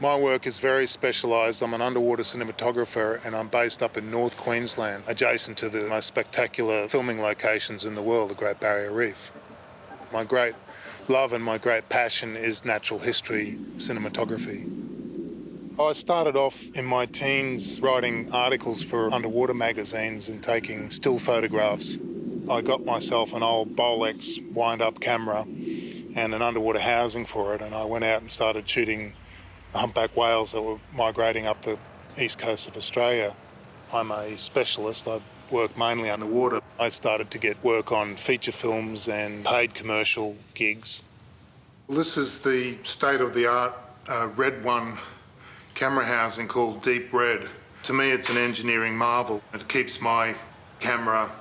My work is very specialised. I'm an underwater cinematographer and I'm based up in North Queensland, adjacent to the most spectacular filming locations in the world, the Great Barrier Reef. My great love and my great passion is natural history cinematography. I started off in my teens writing articles for underwater magazines and taking still photographs. I got myself an old Bolex wind-up camera and an underwater housing for it, and I went out and started shooting humpback whales that were migrating up the east coast of Australia. I'm a specialist. I work mainly underwater. I started to get work on feature films and paid commercial gigs. This is the state-of-the-art Red One camera housing called Deep Red. To me, it's an engineering marvel. It keeps my camera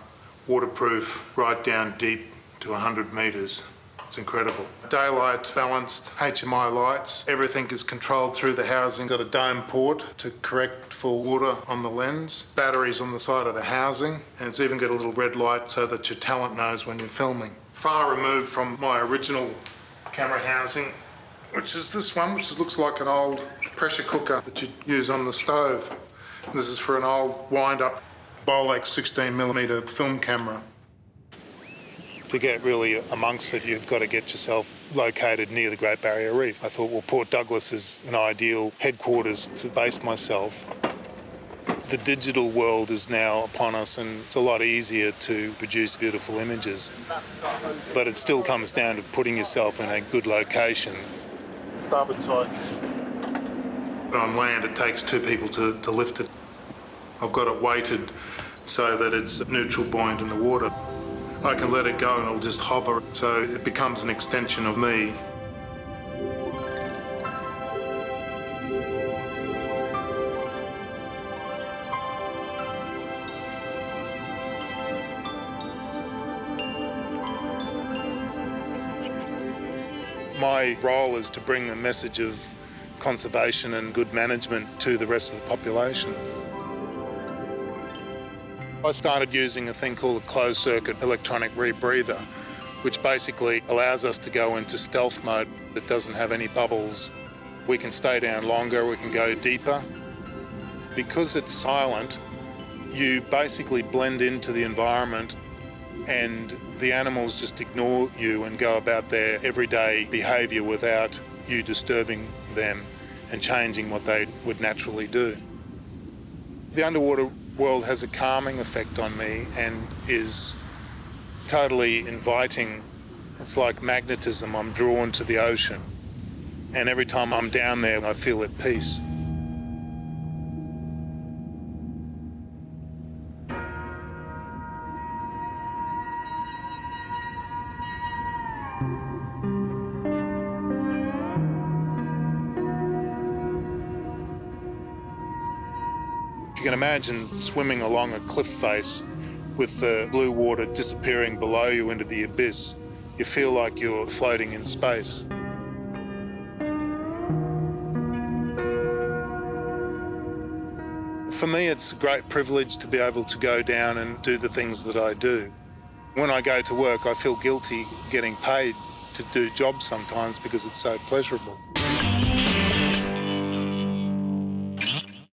waterproof right down deep to 100 metres. It's incredible. Daylight balanced HMI lights. Everything is controlled through the housing. Got a dome port to correct for water on the lens. Batteries on the side of the housing. And it's even got a little red light so that your talent knows when you're filming. Far removed from my original camera housing, which is this one, which looks like an old pressure cooker that you use on the stove. This is for an old wind-up Bolex 16mm film camera. To get really amongst it, you've got to get yourself located near the Great Barrier Reef. I thought, well, Port Douglas is an ideal headquarters to base myself. The digital world is now upon us and it's a lot easier to produce beautiful images. But it still comes down to putting yourself in a good location. Starboard side. On land, it takes two people to lift it. I've got it weighted so that it's neutral buoyant in the water. I can let it go and it'll just hover, so it becomes an extension of me. My role is to bring the message of conservation and good management to the rest of the population. I started using a thing called a closed-circuit electronic rebreather, which basically allows us to go into stealth mode. It doesn't have any bubbles. We can stay down longer, we can go deeper. Because it's silent, you basically blend into the environment and the animals just ignore you and go about their everyday behaviour without you disturbing them and changing what they would naturally do. The underwater world has a calming effect on me and is totally inviting. It's like magnetism. I'm drawn to the ocean. And every time I'm down there, I feel at peace. You can imagine swimming along a cliff face with the blue water disappearing below you into the abyss. You feel like you're floating in space. For me, it's a great privilege to be able to go down and do the things that I do. When I go to work, I feel guilty getting paid to do jobs sometimes because it's so pleasurable.